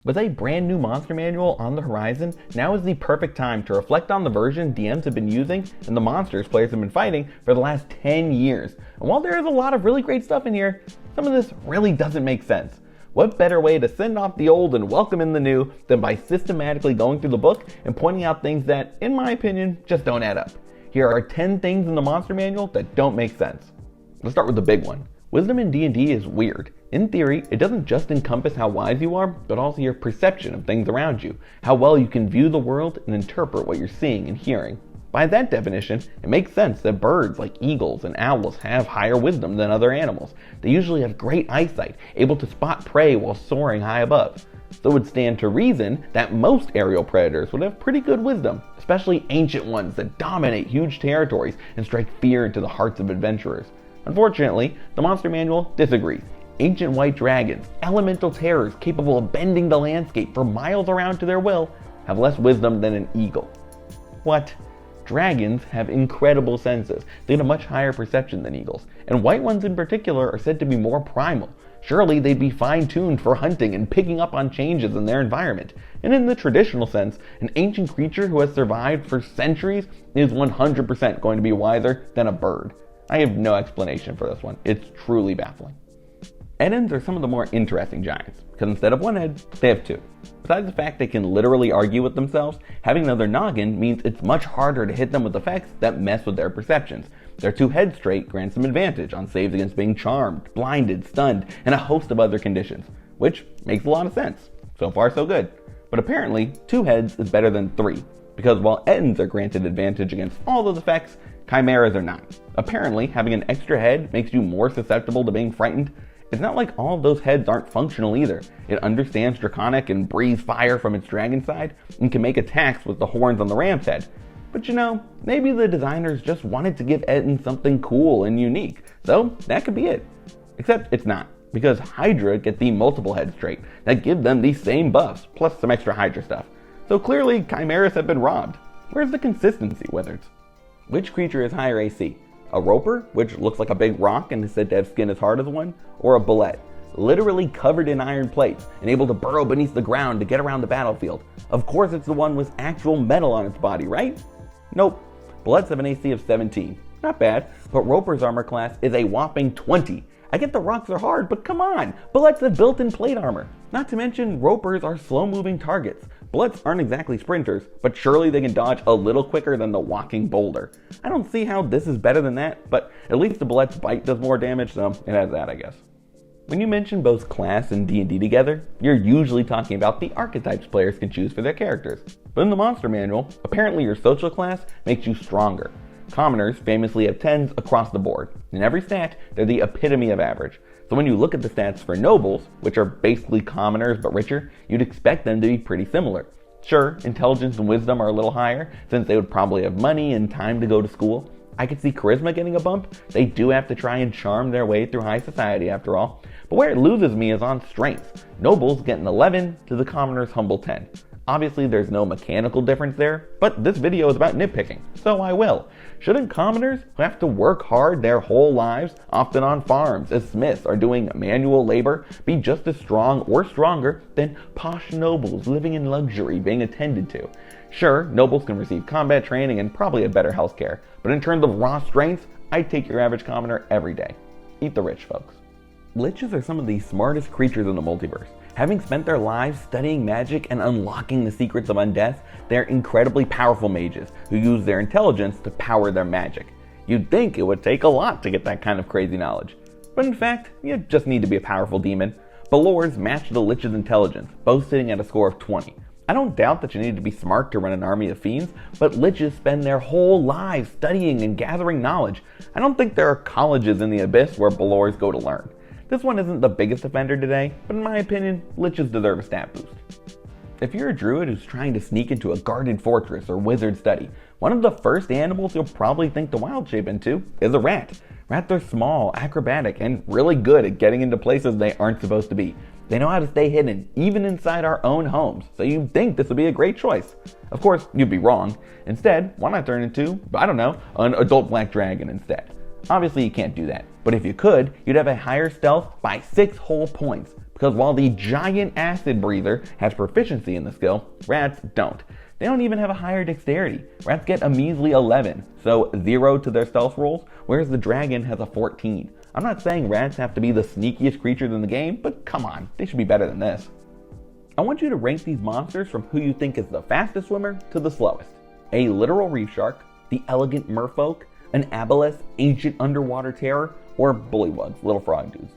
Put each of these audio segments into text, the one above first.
With a brand new monster manual on the horizon, now is the perfect time to reflect on the version DMs have been using and the monsters players have been fighting for the last 10 years. And while there is a lot of really great stuff in here, some of this really doesn't make sense. What better way to send off the old and welcome in the new than by systematically going through the book and pointing out things that, in my opinion, just don't add up. Here are 10 things in the monster manual that don't make sense. Let's start with the big one. Wisdom in D&D is weird. In theory, it doesn't just encompass how wise you are, but also your perception of things around you, how well you can view the world and interpret what you're seeing and hearing. By that definition, it makes sense that birds like eagles and owls have higher wisdom than other animals. They usually have great eyesight, able to spot prey while soaring high above. So it would stand to reason that most aerial predators would have pretty good wisdom, especially ancient ones that dominate huge territories and strike fear into the hearts of adventurers. Unfortunately, the Monster Manual disagrees. Ancient white dragons, elemental terrors capable of bending the landscape for miles around to their will, have less wisdom than an eagle. What? Dragons have incredible senses. They have a much higher perception than eagles, and white ones in particular are said to be more primal. Surely they'd be fine-tuned for hunting and picking up on changes in their environment. And in the traditional sense, an ancient creature who has survived for centuries is 100% going to be wiser than a bird. I have no explanation for this one. It's truly baffling. Edens are some of the more interesting giants, because instead of one head, they have two. Besides the fact they can literally argue with themselves, having another noggin means it's much harder to hit them with effects that mess with their perceptions. Their two heads straight grants them advantage on saves against being charmed, blinded, stunned, and a host of other conditions, which makes a lot of sense. So far so good. But apparently, two heads is better than three, because while Edens are granted advantage against all those effects, chimeras are not. Apparently, having an extra head makes you more susceptible to being frightened. It's not like all of those heads aren't functional either. It understands Draconic and breathes fire from its dragon side, and can make attacks with the horns on the ram's head. But you know, maybe the designers just wanted to give Eden something cool and unique, so that could be it. Except it's not, because Hydra get the multiple head trait that give them these same buffs, plus some extra Hydra stuff. So clearly, chimeras have been robbed. Where's the consistency, Wizards? Which creature is higher AC? A roper, which looks like a big rock and is said to have skin as hard as one, or a bullet, literally covered in iron plates and able to burrow beneath the ground to get around the battlefield? Of course it's the one with actual metal on its body, right? Nope. Bullets have an AC of 17. Not bad, but Roper's armor class is a whopping 20. I get the rocks are hard, but come on! Bullets have built-in plate armor. Not to mention, Ropers are slow-moving targets. Bullets aren't exactly sprinters, but surely they can dodge a little quicker than the walking boulder. I don't see how this is better than that, but at least the Bullet's bite does more damage, so it has that, I guess. When you mention both class and D&D together, you're usually talking about the archetypes players can choose for their characters. But in the Monster Manual, apparently your social class makes you stronger. Commoners famously have 10s across the board. In every stat, they're the epitome of average. So when you look at the stats for nobles, which are basically commoners but richer, you'd expect them to be pretty similar. Sure, intelligence and wisdom are a little higher, since they would probably have money and time to go to school. I could see charisma getting a bump. They do have to try and charm their way through high society after all. But where it loses me is on strength. Nobles get an 11 to the commoners' humble 10. Obviously there's no mechanical difference there, but this video is about nitpicking, so I will. Shouldn't commoners who have to work hard their whole lives, often on farms as smiths or doing manual labor, be just as strong or stronger than posh nobles living in luxury being attended to? Sure, nobles can receive combat training and probably have better health care, but in terms of raw strength, I'd take your average commoner every day. Eat the rich, folks. Liches are some of the smartest creatures in the multiverse. Having spent their lives studying magic and unlocking the secrets of undeath, they're incredibly powerful mages who use their intelligence to power their magic. You'd think it would take a lot to get that kind of crazy knowledge. But in fact, you just need to be a powerful demon. Balors match the Lich's intelligence, both sitting at a score of 20. I don't doubt that you need to be smart to run an army of fiends, but Liches spend their whole lives studying and gathering knowledge. I don't think there are colleges in the Abyss where Balors go to learn. This one isn't the biggest offender today, but in my opinion, Liches deserve a stat boost. If you're a druid who's trying to sneak into a guarded fortress or wizard study, one of the first animals you'll probably think to wild shape into is a rat. Rats are small, acrobatic, and really good at getting into places they aren't supposed to be. They know how to stay hidden, even inside our own homes, so you'd think this would be a great choice. Of course, you'd be wrong. Instead, why not turn into, I don't know, an adult black dragon instead? Obviously you can't do that, but if you could, you'd have a higher stealth by 6 whole points, because while the giant acid breather has proficiency in the skill, rats don't. They don't even have a higher dexterity. Rats get a measly 11, so 0 to their stealth rolls, whereas the dragon has a 14. I'm not saying rats have to be the sneakiest creatures in the game, but come on, they should be better than this. I want you to rank these monsters from who you think is the fastest swimmer to the slowest. A literal reef shark, the elegant merfolk, an aboleth, ancient underwater terror, or bullywugs, little frog dudes.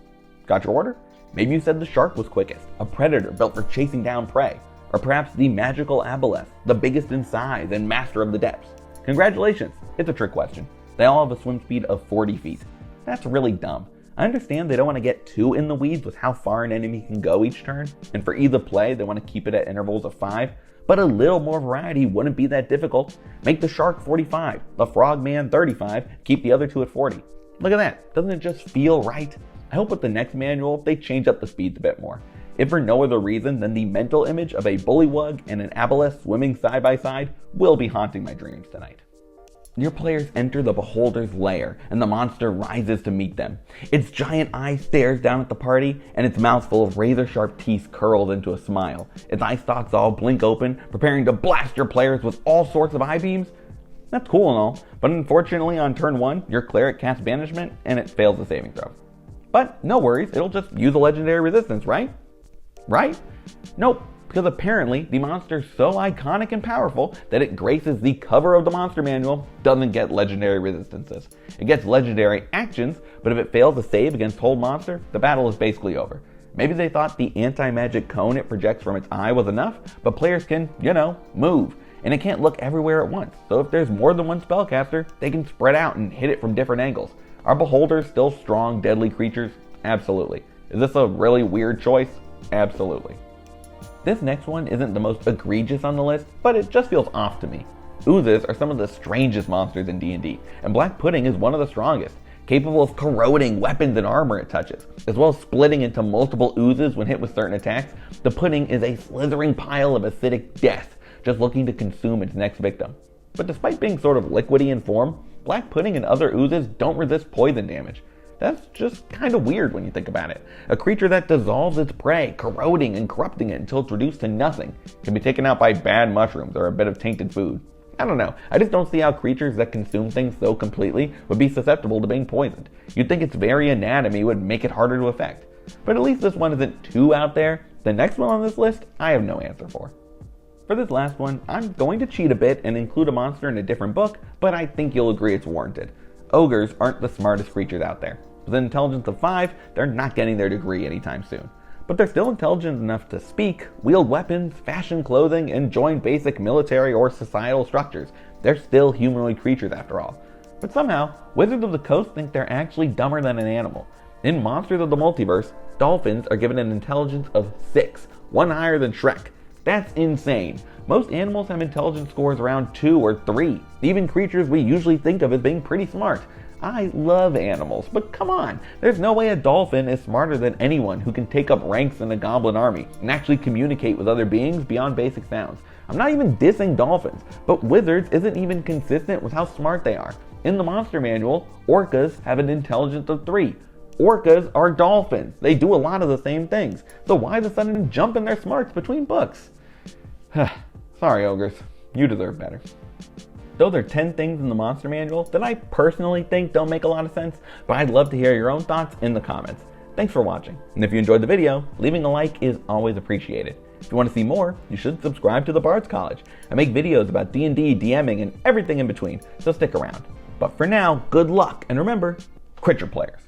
Got your order? Maybe you said the shark was quickest, a predator built for chasing down prey. Or perhaps the magical aboleth, the biggest in size and master of the depths. Congratulations, it's a trick question. They all have a swim speed of 40 feet. That's really dumb. I understand they don't want to get too in the weeds with how far an enemy can go each turn, and for ease of play, they want to keep it at intervals of 5, but a little more variety wouldn't be that difficult. Make the shark 45, the frogman 35, keep the other two at 40. Look at that, doesn't it just feel right? I hope with the next manual, they change up the speeds a bit more. If for no other reason than the mental image of a bullywug and an aboleth swimming side by side will be haunting my dreams tonight. Your players enter the beholder's lair, and the monster rises to meet them. Its giant eye stares down at the party, and its mouth full of razor-sharp teeth curls into a smile. Its eye stalks all blink open, preparing to blast your players with all sorts of eye beams. That's cool and all, but unfortunately on turn 1, your cleric casts banishment, and it fails the saving throw. But no worries, it'll just use a legendary resistance, right? Right? Nope, because apparently the monster's so iconic and powerful that it graces the cover of the monster manual, doesn't get legendary resistances. It gets legendary actions, but if it fails to save against hold monster, the battle is basically over. Maybe they thought the anti-magic cone it projects from its eye was enough, but players can, move. And it can't look everywhere at once, so if there's more than one spellcaster, they can spread out and hit it from different angles. Are beholders still strong, deadly creatures? Absolutely. Is this a really weird choice? Absolutely. This next one isn't the most egregious on the list, but it just feels off to me. Oozes are some of the strangest monsters in D&D, and Black Pudding is one of the strongest, capable of corroding weapons and armor it touches, as well as splitting into multiple oozes when hit with certain attacks. The pudding is a slithering pile of acidic death, just looking to consume its next victim. But despite being sort of liquidy in form, Black Pudding and other oozes don't resist poison damage. That's just kind of weird when you think about it. A creature that dissolves its prey, corroding and corrupting it until it's reduced to nothing, can be taken out by bad mushrooms or a bit of tainted food. I don't know, I just don't see how creatures that consume things so completely would be susceptible to being poisoned. You'd think its very anatomy would make it harder to affect. But at least this one isn't too out there. The next one on this list, I have no answer for. For this last one, I'm going to cheat a bit and include a monster in a different book, but I think you'll agree it's warranted. Ogres aren't the smartest creatures out there. With an intelligence of 5, they're not getting their degree anytime soon. But they're still intelligent enough to speak, wield weapons, fashion clothing, and join basic military or societal structures. They're still humanoid creatures after all. But somehow, Wizards of the Coast think they're actually dumber than an animal. In Monsters of the Multiverse, dolphins are given an intelligence of 6, one higher than Shrek. That's insane. Most animals have intelligence scores around 2 or 3, even creatures we usually think of as being pretty smart. I love animals, but come on, there's no way a dolphin is smarter than anyone who can take up ranks in a goblin army and actually communicate with other beings beyond basic sounds. I'm not even dissing dolphins, but Wizards isn't even consistent with how smart they are. In the monster manual, orcas have an intelligence of 3. Orcas are dolphins. They do a lot of the same things. So why the sudden jump in their smarts between books? Sorry, ogres. You deserve better. Those are 10 things in the monster manual that I personally think don't make a lot of sense, but I'd love to hear your own thoughts in the comments. Thanks for watching, and if you enjoyed the video, leaving a like is always appreciated. If you want to see more, you should subscribe to the Bard's College. I make videos about D&D, DMing, and everything in between, so stick around. But for now, good luck, and remember, crit your players.